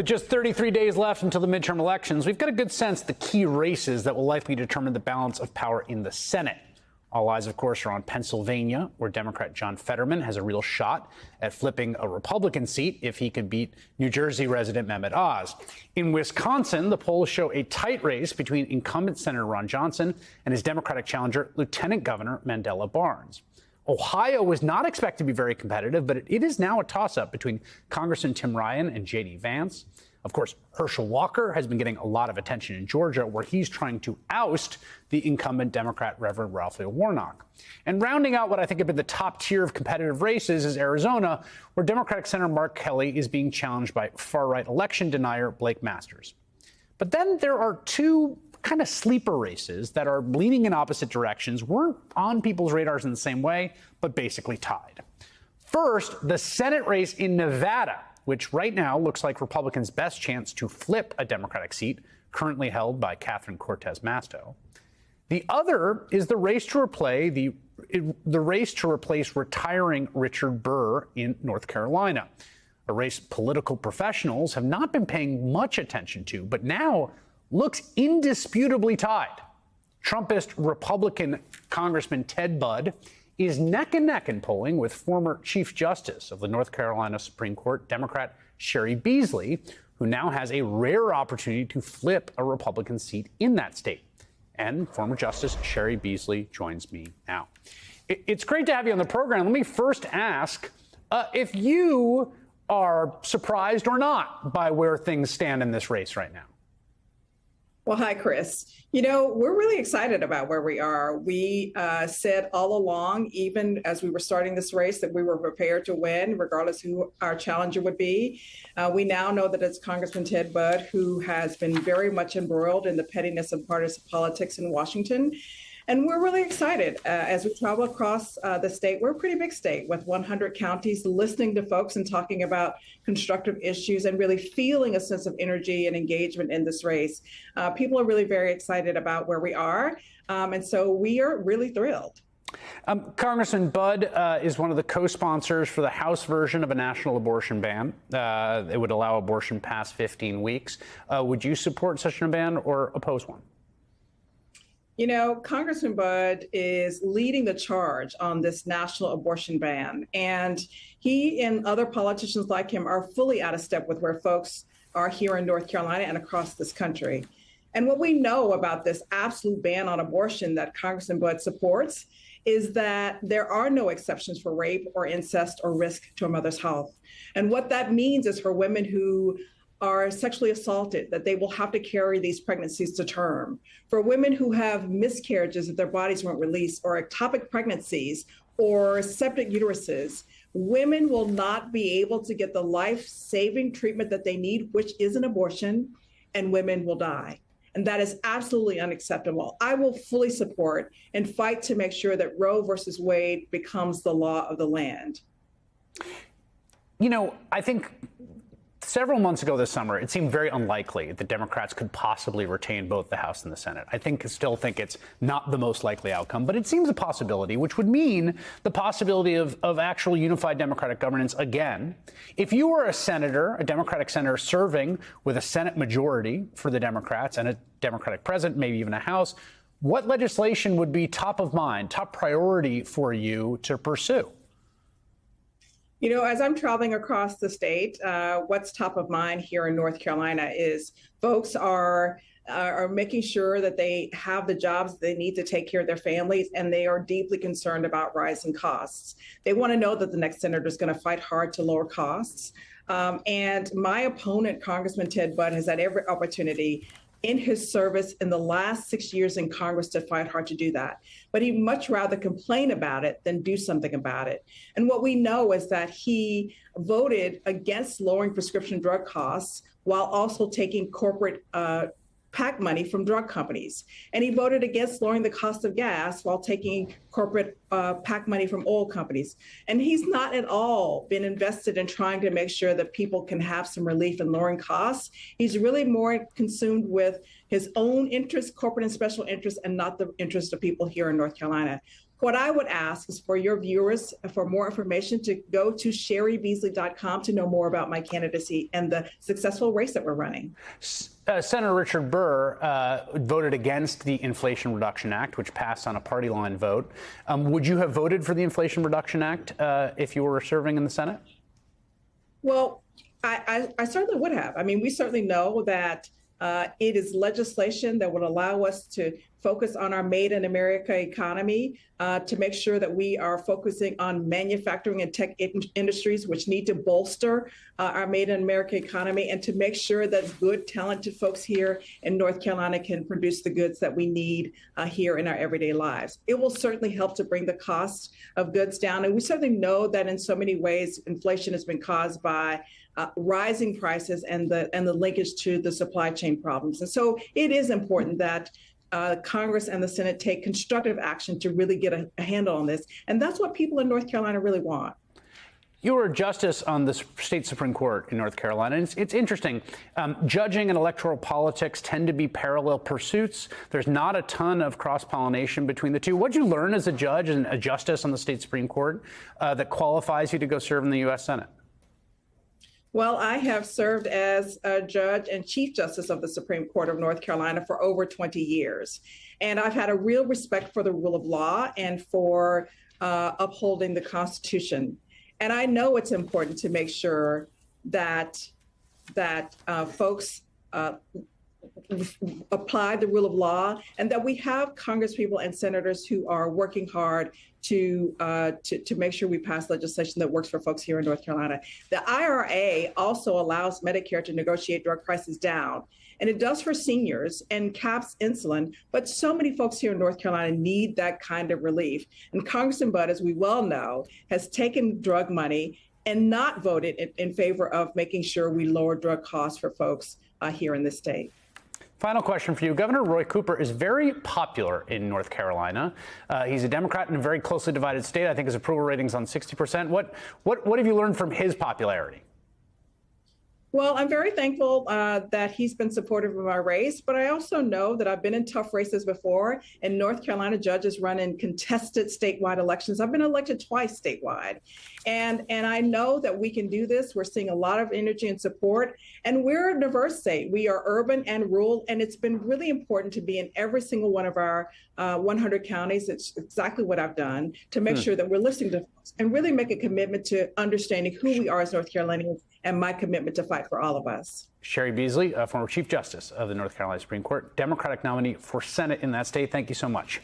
With just 33 days left until the midterm elections, we've got a good sense of the key races that will likely determine the balance of power in the Senate. All eyes, of course, are on Pennsylvania, where Democrat John Fetterman has a real shot at flipping a Republican seat if he could beat New Jersey resident Mehmet Oz. In Wisconsin, the polls show a tight race between incumbent Senator Ron Johnson and his Democratic challenger, Lieutenant Governor Mandela Barnes. Ohio was not expected to be very competitive, but it is now a toss-up between Congressman Tim Ryan and J.D. Vance. Of course, Herschel Walker has been getting a lot of attention in Georgia, where he's trying to oust the incumbent Democrat Reverend Raphael Warnock. And rounding out what I think have been the top tier of competitive races is Arizona, where Democratic Senator Mark Kelly is being challenged by far-right election denier Blake Masters. But then there are two kind of sleeper races that are leaning in opposite directions, weren't on people's radars in the same way, but basically tied. First, the Senate race in Nevada, which right now looks like Republicans' best chance to flip a Democratic seat, currently held by Catherine Cortez Masto. The other is the race to replace retiring Richard Burr in North Carolina, a race political professionals have not been paying much attention to, but now looks indisputably tied. Trumpist Republican Congressman Ted Budd is neck and neck in polling with former Chief Justice of the North Carolina Supreme Court, Democrat Cheri Beasley, who now has a rare opportunity to flip a Republican seat in that state. And former Justice Cheri Beasley joins me now. It's great to have you on the program. Let me first ask if you are surprised or not by where things stand in this race right now. Well, hi, Chris. You know, we're really excited about where we are. We said all along, even as we were starting this race, that we were prepared to win, regardless who our challenger would be. We now know that it's Congressman Ted Budd, who has been very much embroiled in the pettiness of partisan politics in Washington. And we're really excited as we travel across the state. We're a pretty big state with 100 counties, listening to folks and talking about constructive issues and really feeling a sense of energy and engagement in this race. People are really very excited about where we are. And so we are really thrilled. Congressman Budd is one of the co-sponsors for the House version of a national abortion ban. It would allow abortion past 15 weeks. Would you support such a ban or oppose one? You know, Congressman Budd is leading the charge on this national abortion ban, and he and other politicians like him are fully out of step with where folks are here in North Carolina and across this country. And what we know about this absolute ban on abortion that Congressman Budd supports is that there are no exceptions for rape or incest or risk to a mother's health. And what that means is for women who are sexually assaulted, that they will have to carry these pregnancies to term. For women who have miscarriages that their bodies won't release, or ectopic pregnancies, or septic uteruses, women will not be able to get the life-saving treatment that they need, which is an abortion, and women will die. And that is absolutely unacceptable. I will fully support and fight to make sure that Roe versus Wade becomes the law of the land. You know, I think several months ago this summer, it seemed very unlikely that Democrats could possibly retain both the House and the Senate. I still think it's not the most likely outcome, but it seems a possibility, which would mean the possibility of actual unified Democratic governance again. If you were a senator, a Democratic senator serving with a Senate majority for the Democrats and a Democratic president, maybe even a House, what legislation would be top of mind, top priority for you to pursue? You know, as I'm traveling across the state, what's top of mind here in North Carolina is folks are making sure that they have the jobs they need to take care of their families, and they are deeply concerned about rising costs. They want to know that the next senator is going to fight hard to lower costs. And my opponent, Congressman Ted Budd, has had every opportunity in his service in the last 6 years in Congress to fight hard to do that. But he'd much rather complain about it than do something about it. And what we know is that he voted against lowering prescription drug costs while also taking corporate PAC money from drug companies. And he voted against lowering the cost of gas while taking corporate PAC money from oil companies. And he's not at all been invested in trying to make sure that people can have some relief in lowering costs. He's really more consumed with his own interests, corporate and special interests, and not the interests of people here in North Carolina. What I would ask is for your viewers, for more information, to go to sherrybeasley.com to know more about my candidacy and the successful race that we're running. Senator Richard Burr voted against the Inflation Reduction Act, which passed on a party line vote. Would you have voted for the Inflation Reduction Act if you were serving in the Senate? Well, I certainly would have. I mean, we certainly know that it is legislation that would allow us to focus on our Made in America economy, to make sure that we are focusing on manufacturing and tech industries, which need to bolster our Made in America economy, and to make sure that good, talented folks here in North Carolina can produce the goods that we need here in our everyday lives. It will certainly help to bring the cost of goods down. And we certainly know that in so many ways, inflation has been caused by rising prices and the linkage to the supply chain problems. And so it is important that Congress and the Senate take constructive action to really get a handle on this. And that's what people in North Carolina really want. You were a justice on the state Supreme Court in North Carolina. And it's interesting. Judging and electoral politics tend to be parallel pursuits. There's not a ton of cross-pollination between the two. What did you learn as a judge and a justice on the state Supreme Court that qualifies you to go serve in the U.S. Senate? Well, I have served as a judge and Chief Justice of the Supreme Court of North Carolina for over 20 years. And I've had a real respect for the rule of law and for upholding the Constitution. And I know it's important to make sure that folks apply the rule of law, and that we have congresspeople and senators who are working hard to make sure we pass legislation that works for folks here in North Carolina. The IRA also allows Medicare to negotiate drug prices down, and it does for seniors and caps insulin, but so many folks here in North Carolina need that kind of relief. And Congressman Budd, as we well know, has taken drug money and not voted in favor of making sure we lower drug costs for folks here in this state. Final question for you. Governor Roy Cooper is very popular in North Carolina. He's a Democrat in a very closely divided state. I think his approval rating's on 60%. What have you learned from his popularity? Well, I'm very thankful that he's been supportive of our race, but I also know that I've been in tough races before, and North Carolina judges run in contested statewide elections. I've been elected twice statewide, and I know that we can do this. We're seeing a lot of energy and support, and we're a diverse state. We are urban and rural, and it's been really important to be in every single one of our 100 counties. It's exactly what I've done to make sure that we're listening to folks and really make a commitment to understanding who we are as North Carolinians, and my commitment to fight for all of us. Sherry Beasley, former Chief Justice of the North Carolina Supreme Court, Democratic nominee for Senate in that state. Thank you so much.